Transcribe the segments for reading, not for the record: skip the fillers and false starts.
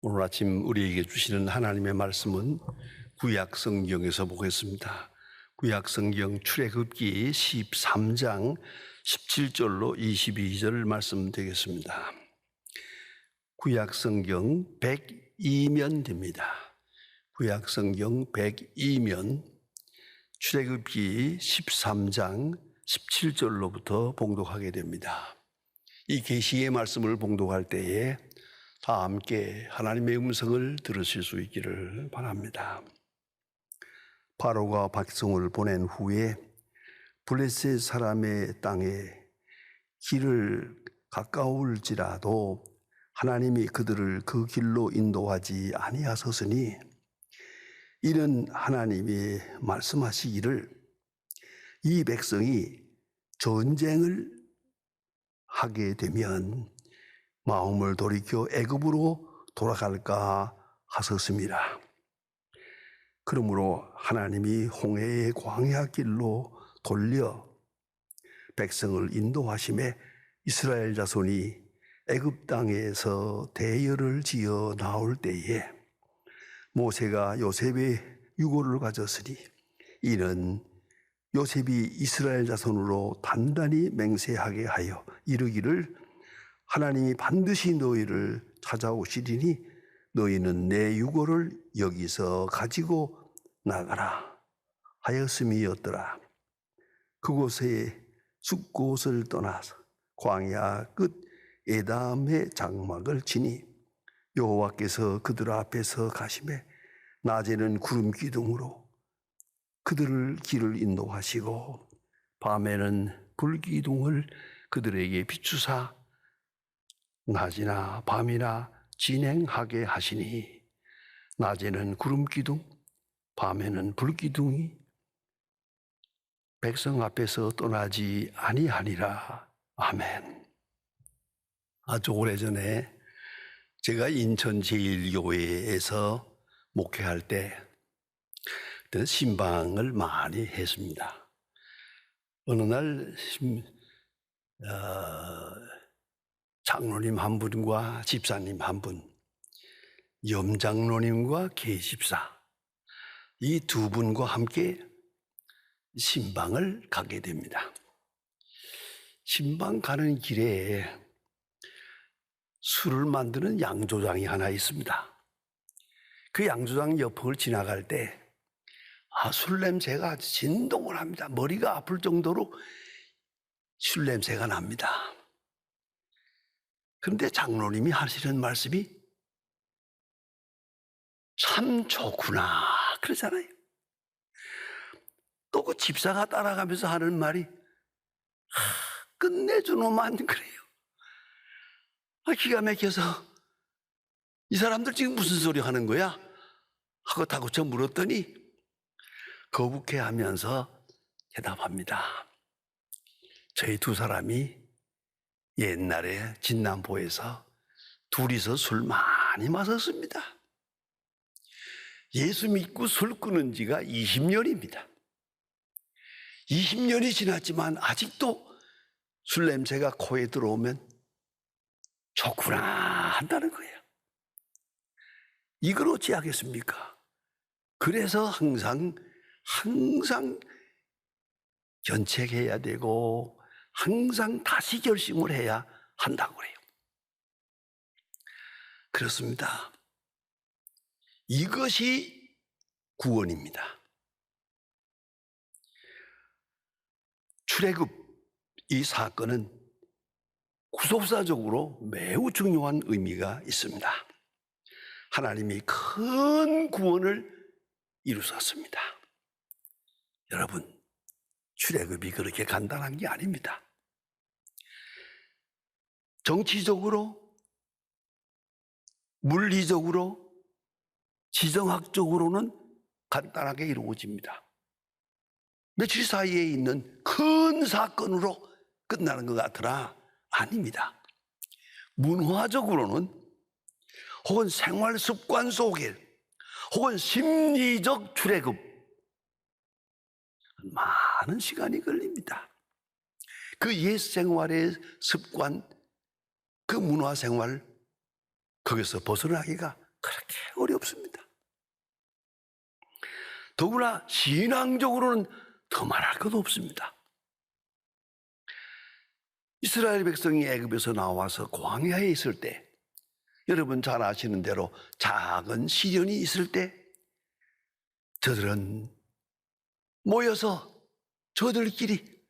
오늘 아침 우리에게 주시는 하나님의 말씀은 구약 성경에서 보겠습니다. 구약 성경 출애굽기 13장 17절로 22절 말씀 되겠습니다. 구약 성경 102면 됩니다. 구약 성경 102면 출애굽기 13장 17절로부터 봉독하게 됩니다. 이 계시의 말씀을 봉독할 때에 다 함께 하나님의 음성을 들으실 수 있기를 바랍니다. 바로가 백성을 보낸 후에 블레셋 사람의 땅에 길을 가까울지라도 하나님이 그들을 그 길로 인도하지 아니하셨으니 이는 하나님이 말씀하시기를 이 백성이 전쟁을 하게 되면 마음을 돌이켜 애굽으로 돌아갈까 하셨습니다. 그러므로 하나님이 홍해의 광야 길로 돌려 백성을 인도하심에 이스라엘 자손이 애굽 땅에서 대열을 지어 나올 때에 모세가 요셉의 유고를 가졌으니 이는 요셉이 이스라엘 자손으로 단단히 맹세하게 하여 이르기를 하나님이 반드시 너희를 찾아오시리니 너희는 내 유고를 여기서 가지고 나가라 하였음이었더라. 그곳에 숫곳을 떠나서 광야 끝 에담의 장막을 치니 여호와께서 그들 앞에서 가시매 낮에는 구름 기둥으로 그들을 길을 인도하시고 밤에는 불 기둥을 그들에게 비추사 낮이나 밤이나 진행하게 하시니 낮에는 구름 기둥, 밤에는 불 기둥이 백성 앞에서 떠나지 아니하니라. 아멘. 아주 오래전에 제가 인천 제1교회에서 목회할 때 신방을 많이 했습니다. 어느 날 장로님 한 분과 집사님 한 분, 염장로님과 계집사 이 두 분과 함께 신방을 가게 됩니다. 신방 가는 길에 술을 만드는 양조장이 하나 있습니다. 그 양조장 옆을 지나갈 때 술 냄새가 진동을 합니다. 머리가 아플 정도로 술 냄새가 납니다. 그런데 장로님이 하시는 말씀이 참 좋구나 그러잖아요. 또 그 집사가 따라가면서 하는 말이 끝내주노만 그래요. 기가 막혀서 이 사람들 지금 무슨 소리 하는 거야? 하고 다구쳐 물었더니 거북해하면서 대답합니다. 저희 두 사람이 옛날에 진남보에서 둘이서 술 많이 마셨습니다. 예수 믿고 술 끊은 지가 20년입니다. 20년이 지났지만 아직도 술 냄새가 코에 들어오면 좋구나 한다는 거예요. 이걸 어찌 하겠습니까? 그래서 항상 견책해야 되고 항상 다시 결심을 해야 한다고 그래요. 그렇습니다. 이것이 구원입니다. 출애굽 이 사건은 구속사적으로 매우 중요한 의미가 있습니다. 하나님이 큰 구원을 이루셨습니다. 여러분, 출애굽이 그렇게 간단한 게 아닙니다. 정치적으로, 물리적으로, 지정학적으로는 간단하게 이루어집니다. 며칠 사이에 있는 큰 사건으로 끝나는 것 같으나 아닙니다. 문화적으로는 혹은 생활 습관 속에 혹은 심리적 출애굽 많은 시간이 걸립니다. 그 옛 생활의 습관, 그 문화 생활, 거기서 벗어나기가 그렇게 어렵습니다. 더구나 신앙적으로는 더 말할 것도 없습니다. 이스라엘 백성이 애굽에서 나와서 광야에 있을 때, 여러분 잘 아시는 대로 작은 시련이 있을 때 저들은 모여서 저들끼리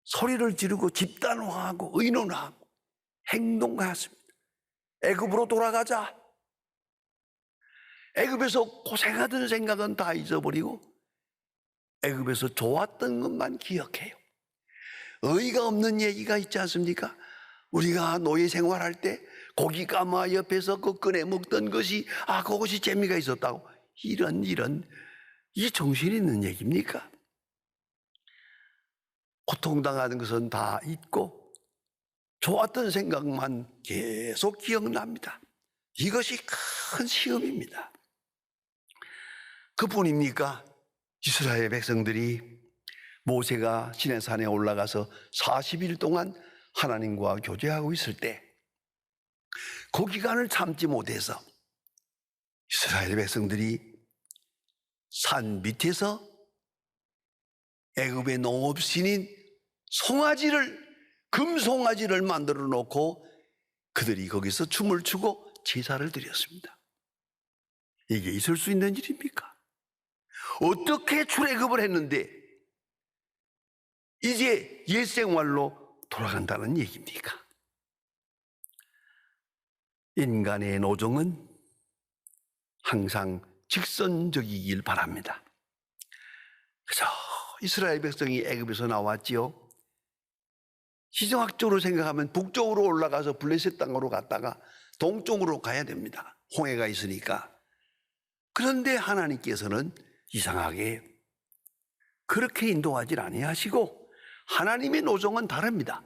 소리를 지르고 집단화하고 의논하고 행동하였습니다. 애굽으로 돌아가자. 애굽에서 고생하던 생각은 다 잊어버리고 애굽에서 좋았던 것만 기억해요. 의의가 없는 얘기가 있지 않습니까? 우리가 노예 생활할 때 고기 까마 옆에서 그 꺼내 먹던 것이 그것이 재미가 있었다고, 이런 이 정신 있는 얘기입니까? 고통당하는 것은 다 잊고 좋았던 생각만 계속 기억납니다. 이것이 큰 시험입니다. 그뿐입니까? 이스라엘 백성들이 모세가 시내산에 올라가서 40일 동안 하나님과 교제하고 있을 때 그 기간을 참지 못해서 이스라엘 백성들이 산 밑에서 애굽의 농업신인 금송아지를 만들어 놓고 그들이 거기서 춤을 추고 제사를 드렸습니다. 이게 있을 수 있는 일입니까? 어떻게 출애굽을 했는데 이제 옛 생활로 돌아간다는 얘기입니까? 인간의 노정은 항상 직선적이길 바랍니다. 그래서 이스라엘 백성이 애굽에서 나왔지요. 지정학적으로 생각하면 북쪽으로 올라가서 블레셋 땅으로 갔다가 동쪽으로 가야 됩니다. 홍해가 있으니까. 그런데 하나님께서는 이상하게 그렇게 인도하지 아니하시고 하나님의 노정은 다릅니다.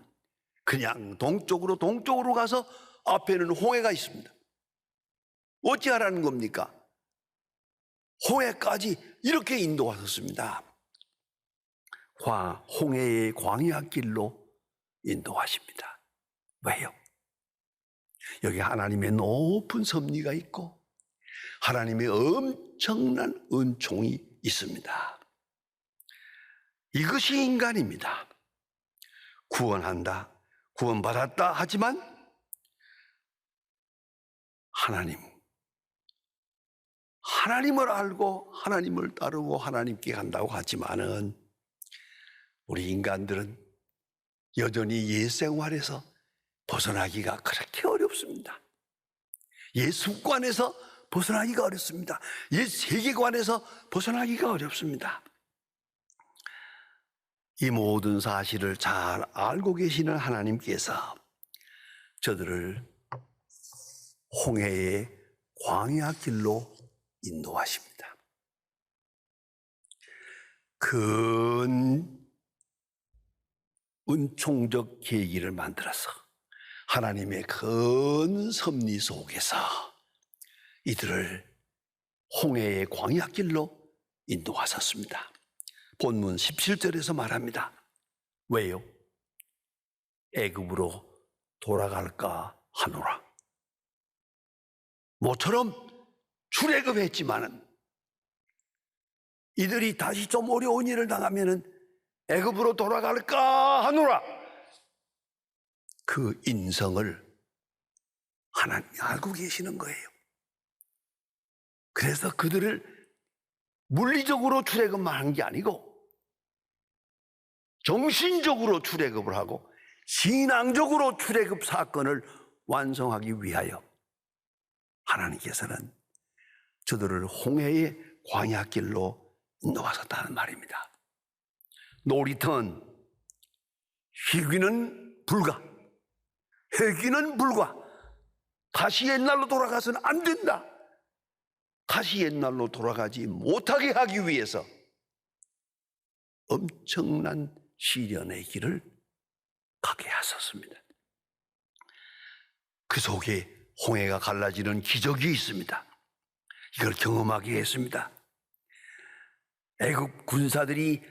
그냥 동쪽으로 가서 앞에는 홍해가 있습니다. 어찌하라는 겁니까? 홍해까지 이렇게 인도하셨습니다. 홍해의 광야길로 인도하십니다. 왜요? 여기 하나님의 높은 섭리가 있고 하나님의 엄청난 은총이 있습니다. 이것이 인간입니다. 구원한다, 구원받았다 하지만 하나님을 알고 하나님을 따르고 하나님께 간다고 하지만은 우리 인간들은 여전히 옛 생활에서 벗어나기가 그렇게 어렵습니다. 옛 습관에서 벗어나기가 어렵습니다. 옛 세계관에서 벗어나기가 어렵습니다. 이 모든 사실을 잘 알고 계시는 하나님께서 저들을 홍해의 광야 길로 인도하십니다. 큰 은총적 계기를 만들어서 하나님의 큰 섭리 속에서 이들을 홍해의 광야 길로 인도하셨습니다. 본문 17절에서 말합니다. 왜요? 애굽으로 돌아갈까 하노라. 모처럼 출애굽했지만은 이들이 다시 좀 어려운 일을 당하면은 애굽으로 돌아갈까 하노라. 그 인성을 하나님이 알고 계시는 거예요. 그래서 그들을 물리적으로 출애굽만 한 게 아니고 정신적으로 출애굽을 하고 신앙적으로 출애굽 사건을 완성하기 위하여 하나님께서는 저들을 홍해의 광야길로 인도하셨다는 말입니다. 놀이터는 희귀는 불가, 회귀는 불가. 다시 옛날로 돌아가서는 안 된다. 다시 옛날로 돌아가지 못하게 하기 위해서 엄청난 시련의 길을 가게 하셨습니다. 그 속에 홍해가 갈라지는 기적이 있습니다. 이걸 경험하게 했습니다. 애굽 군사들이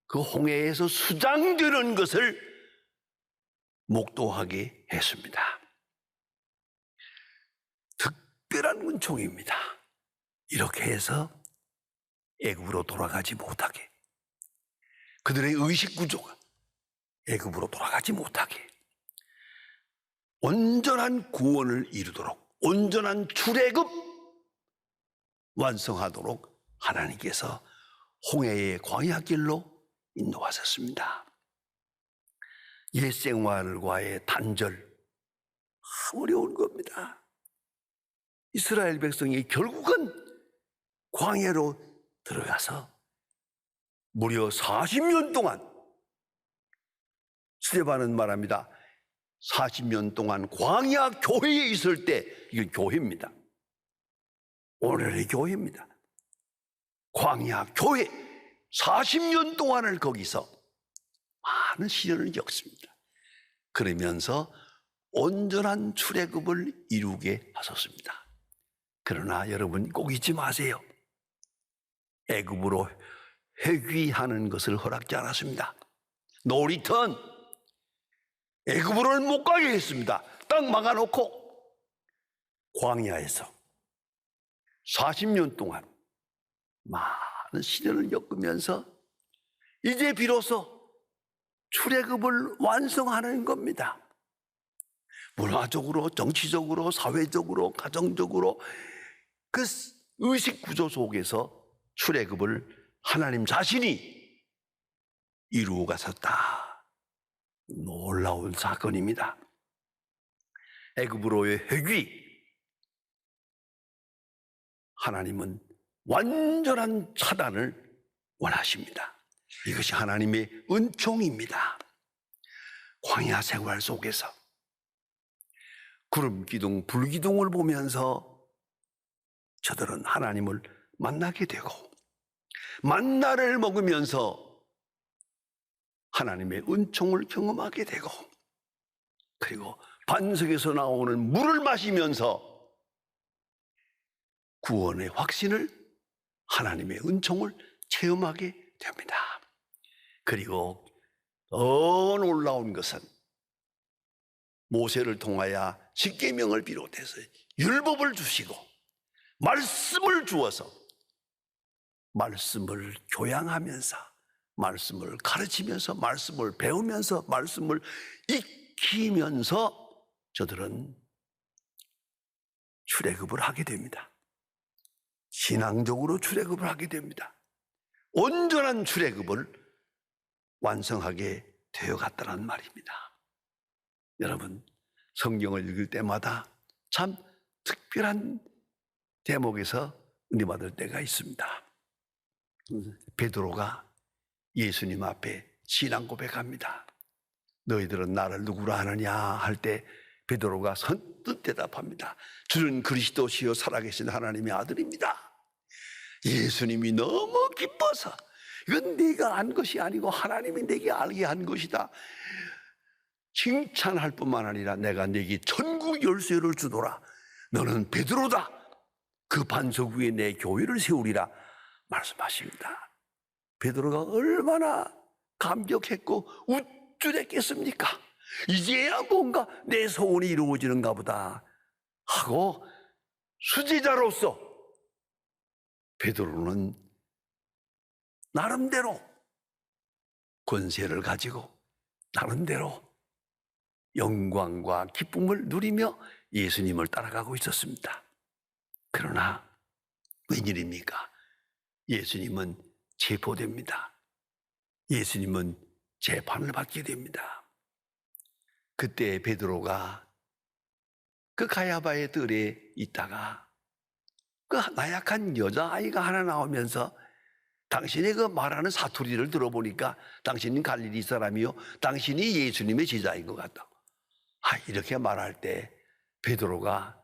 그 홍해에서 수장되는 것을 목도하게 했습니다. 특별한 은총입니다. 이렇게 해서 애굽으로 돌아가지 못하게, 그들의 의식 구조가 애굽으로 돌아가지 못하게 온전한 구원을 이루도록, 온전한 출애굽 완성하도록 하나님께서 홍해의 광야길로 인도하셨습니다. 옛 생활과의 단절, 어려운 겁니다. 이스라엘 백성이 결국은 광야로 들어가서 무려 40년 동안, 스데반은 말합니다. 40년 동안 광야 교회에 있을 때, 이건 교회입니다. 오늘의 교회입니다. 광야 교회 40년 동안을 거기서 많은 시련을 겪습니다. 그러면서 온전한 출애굽을 이루게 하셨습니다. 그러나 여러분 꼭 잊지 마세요. 애굽으로 회귀하는 것을 허락지 않았습니다. No return. 애굽으로는 못 가게 했습니다. 땅 막아놓고 광야에서 40년 동안 많은 시련을 겪으면서 이제 비로소 출애굽을 완성하는 겁니다. 문화적으로, 정치적으로, 사회적으로, 가정적으로 그 의식 구조 속에서 출애굽을 하나님 자신이 이루어 가셨다. 놀라운 사건입니다. 애굽으로의 회귀, 하나님은 완전한 차단을 원하십니다. 이것이 하나님의 은총입니다. 광야 생활 속에서 구름 기둥, 불 기둥을 보면서 저들은 하나님을 만나게 되고, 만나를 먹으면서 하나님의 은총을 경험하게 되고, 그리고 반석에서 나오는 물을 마시면서 구원의 확신을, 하나님의 은총을 체험하게 됩니다. 그리고 더 놀라운 것은 모세를 통하여 십계명을 비롯해서 율법을 주시고 말씀을 주어서 말씀을 교양하면서, 말씀을 가르치면서, 말씀을 배우면서, 말씀을 익히면서 저들은 출애굽을 하게 됩니다. 신앙적으로 출애굽을 하게 됩니다. 온전한 출애굽을 완성하게 되어갔다는 말입니다. 여러분, 성경을 읽을 때마다 참 특별한 대목에서 은혜 받을 때가 있습니다. 베드로가 예수님 앞에 신앙 고백합니다. 너희들은 나를 누구라 하느냐 할 때 베드로가 선뜻 대답합니다. 주는 그리스도시요 살아계신 하나님의 아들입니다. 예수님이 너무 기뻐서, 이건 네가 안 것이 아니고 하나님이 내게 알게 한 것이다, 칭찬할 뿐만 아니라 내가 네게 천국 열쇠를 주노라. 너는 베드로다. 그 반석 위에 내 교회를 세우리라 말씀하십니다. 베드로가 얼마나 감격했고 우쭐했겠습니까? 이제야 뭔가 내 소원이 이루어지는가 보다 하고 수제자로서 베드로는 나름대로 권세를 가지고 나름대로 영광과 기쁨을 누리며 예수님을 따라가고 있었습니다. 그러나 웬일입니까? 예수님은 체포됩니다. 예수님은 재판을 받게 됩니다. 그때 베드로가 그 가야바의 뜰에 있다가 그 나약한 여자아이가 하나 나오면서 당신의 그 말하는 사투리를 들어보니까 당신은 갈릴리 사람이요, 당신이 예수님의 제자인 것 같다. 이렇게 말할 때 베드로가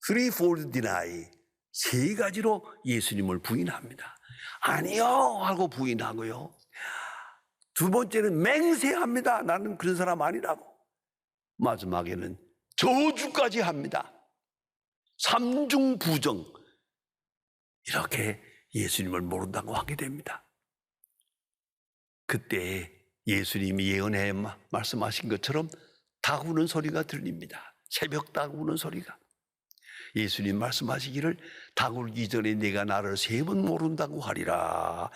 threefold deny, 세 가지로 예수님을 부인합니다. 아니요 하고 부인하고요, 두 번째는 맹세합니다. 나는 그런 사람 아니라고. 마지막에는 저주까지 합니다. 삼중 부정, 이렇게 예수님을 모른다고 하게 됩니다. 그때 예수님이 예언해 말씀하신 것처럼 닭 우는 소리가 들립니다. 새벽 닭 우는 소리가. 예수님 말씀하시기를 닭 울기 전에 네가 나를 3번 모른다고 하리라.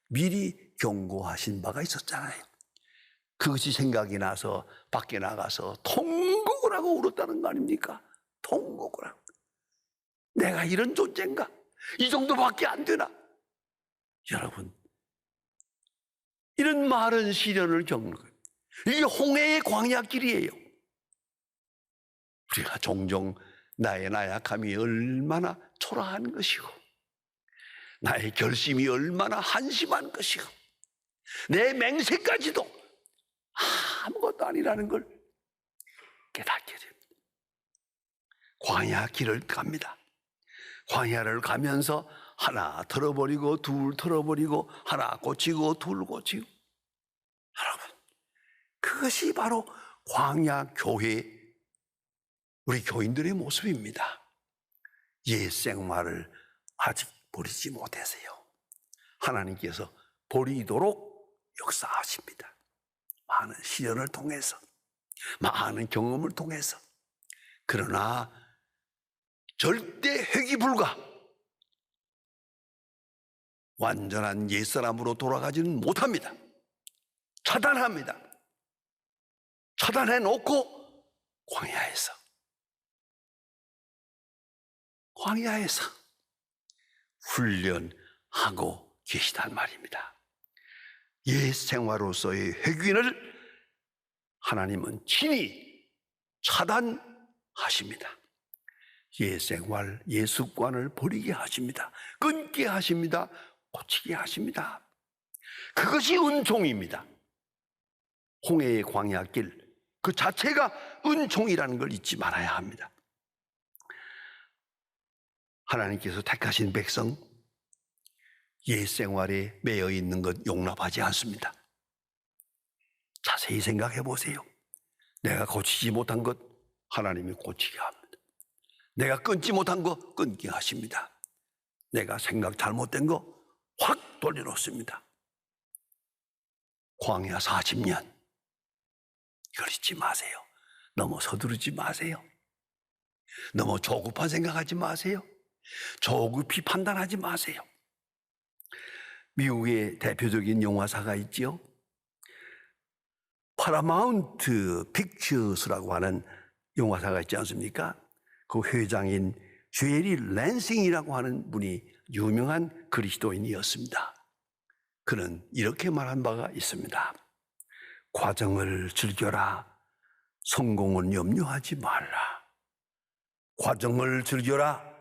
미리 경고하신 바가 있었잖아요. 그것이 생각이 나서 밖에 나가서 통곡을 하고 울었다는 거 아닙니까? 통곡을 하고. 내가 이런 존재인가? 이 정도밖에 안 되나? 여러분, 이런 많은 시련을 겪는 거예요. 이게 홍해의 광야길이에요. 우리가 종종 나의 나약함이 얼마나 초라한 것이고, 나의 결심이 얼마나 한심한 것이고, 내 맹세까지도 아무것도 아니라는 걸 깨닫게 됩니다. 광야 길을 갑니다. 광야를 가면서 하나 털어버리고 둘 털어버리고 하나 고치고 둘 고치고. 여러분, 그것이 바로 광야 교회, 우리 교인들의 모습입니다. 옛 생활을 아직 버리지 못하세요. 하나님께서 버리도록 역사하십니다. 많은 시련을 통해서, 많은 경험을 통해서. 그러나 절대 회귀 불가, 완전한 옛사람으로 돌아가지는 못합니다. 차단합니다. 차단해 놓고 광야에서 훈련하고 계시단 말입니다. 옛 생활로서의 회귀를 하나님은 친히 차단하십니다. 옛 생활, 옛 습관을 버리게 하십니다. 끊게 하십니다. 고치게 하십니다. 그것이 은총입니다. 홍해의 광야길 그 자체가 은총이라는 걸 잊지 말아야 합니다. 하나님께서 택하신 백성, 옛 생활에 매여 있는 것 용납하지 않습니다. 자세히 생각해 보세요. 내가 고치지 못한 것 하나님이 고치게 합니다. 내가 끊지 못한 거 끊게 하십니다. 내가 생각 잘못된 거 확 돌려놓습니다. 광야 40년, 이걸 잊지 마세요. 너무 서두르지 마세요. 너무 조급한 생각하지 마세요. 조급히 판단하지 마세요. 미국의 대표적인 영화사가 있죠. 파라마운트 픽처스라고 하는 영화사가 있지 않습니까? 그 회장인 제리 랜싱이라고 하는 분이 유명한 그리스도인이었습니다. 그는 이렇게 말한 바가 있습니다. 과정을 즐겨라. 성공은 염려하지 말라. 과정을 즐겨라.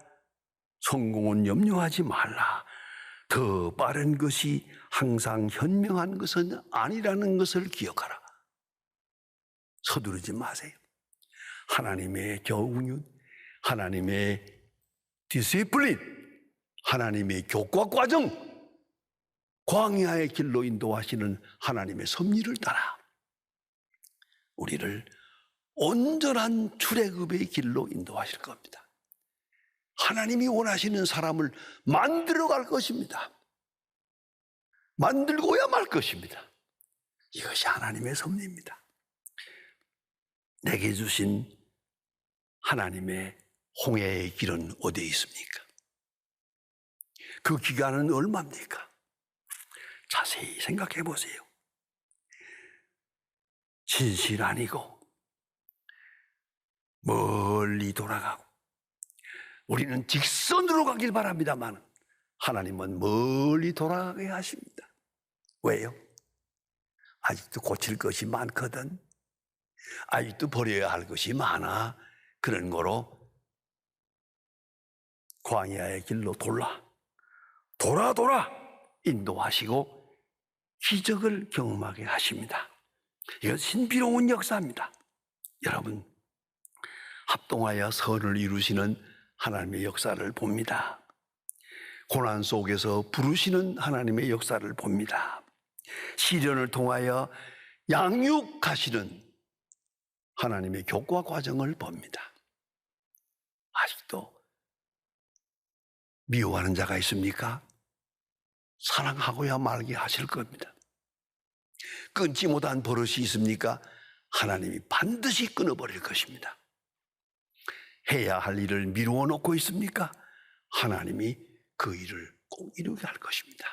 성공은 염려하지 말라. 더 빠른 것이 항상 현명한 것은 아니라는 것을 기억하라. 서두르지 마세요. 하나님의 교훈, 하나님의 디시플린, 하나님의 교과 과정, 광야의 길로 인도하시는 하나님의 섭리를 따라 우리를 온전한 출애굽의 길로 인도하실 겁니다. 하나님이 원하시는 사람을 만들어 갈 것입니다. 만들고야 말 것입니다. 이것이 하나님의 섭리입니다. 내게 주신 하나님의 홍해의 길은 어디에 있습니까? 그 기간은 얼마입니까? 자세히 생각해 보세요. 진실 아니고 멀리 돌아가고, 우리는 직선으로 가길 바랍니다만 하나님은 멀리 돌아가게 하십니다. 왜요? 아직도 고칠 것이 많거든. 아직도 버려야 할 것이 많아. 그런 거로 광야의 길로 돌아 인도하시고 기적을 경험하게 하십니다. 이건 신비로운 역사입니다. 여러분, 합동하여 선을 이루시는 하나님의 역사를 봅니다. 고난 속에서 부르시는 하나님의 역사를 봅니다. 시련을 통하여 양육하시는 하나님의 교과 과정을 봅니다. 아직도 미워하는 자가 있습니까? 사랑하고야 말게 하실 겁니다. 끊지 못한 버릇이 있습니까? 하나님이 반드시 끊어버릴 것입니다. 해야 할 일을 미루어 놓고 있습니까? 하나님이 그 일을 꼭 이루게 할 것입니다.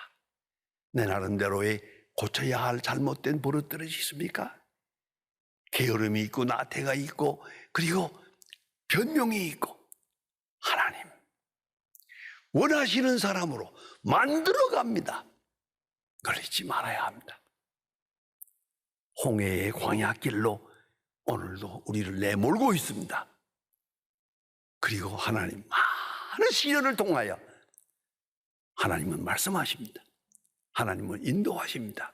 내 나름대로의 고쳐야 할 잘못된 버릇들이 있습니까? 게으름이 있고 나태가 있고 그리고 변명이 있고 하나님 원하시는 사람으로 만들어 갑니다. 그걸 잊지 말아야 합니다. 홍해의 광야길로 오늘도 우리를 내몰고 있습니다. 그리고 하나님 많은 시련을 통하여 하나님은 말씀하십니다. 하나님은 인도하십니다.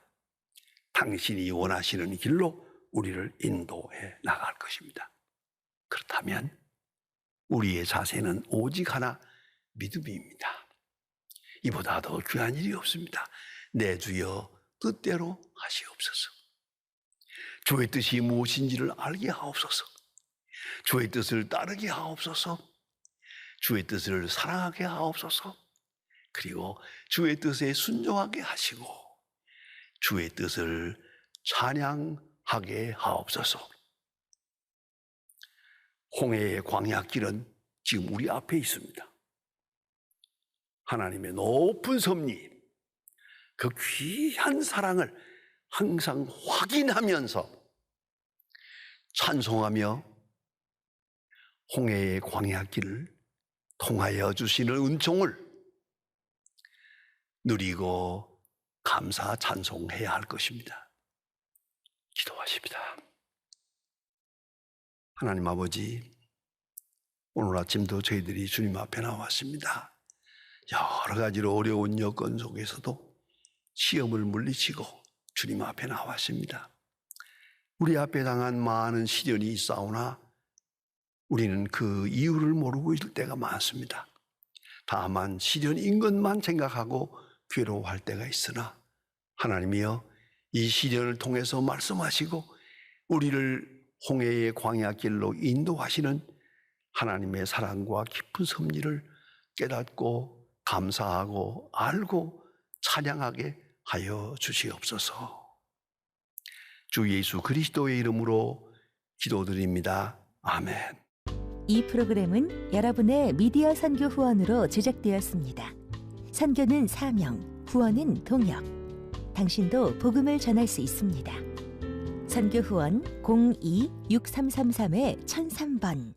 당신이 원하시는 길로 우리를 인도해 나갈 것입니다. 그렇다면 우리의 자세는 오직 하나 믿음입니다. 이보다 더 귀한 일이 없습니다. 내 주여 뜻대로 하시옵소서. 주의 뜻이 무엇인지를 알게 하옵소서. 주의 뜻을 따르게 하옵소서. 주의 뜻을 사랑하게 하옵소서. 그리고 주의 뜻에 순종하게 하시고 주의 뜻을 찬양하게 하옵소서. 홍해의 광야길은 지금 우리 앞에 있습니다. 하나님의 높은 섭리, 그 귀한 사랑을 항상 확인하면서 찬송하며 홍해의 광야길을 통하여 주시는 은총을 누리고 감사 찬송해야 할 것입니다. 기도하십니다. 하나님 아버지, 오늘 아침도 저희들이 주님 앞에 나왔습니다. 여러 가지로 어려운 여건 속에서도 시험을 물리치고 주님 앞에 나왔습니다. 우리 앞에 당한 많은 시련이 있사오나 우리는 그 이유를 모르고 있을 때가 많습니다. 다만 시련인 것만 생각하고 괴로워할 때가 있으나 하나님이여 이 시련을 통해서 말씀하시고 우리를 홍해의 광야길로 인도하시는 하나님의 사랑과 깊은 섭리를 깨닫고 감사하고 알고 찬양하게 하여 주시옵소서. 주 예수 그리스도의 이름으로 기도드립니다. 아멘. 이 프로그램은 여러분의 미디어 선교 후원으로 제작되었습니다. 선교는 사명, 후원은 동역. 당신도 복음을 전할 수 있습니다. 선교 후원 02-6333-1003번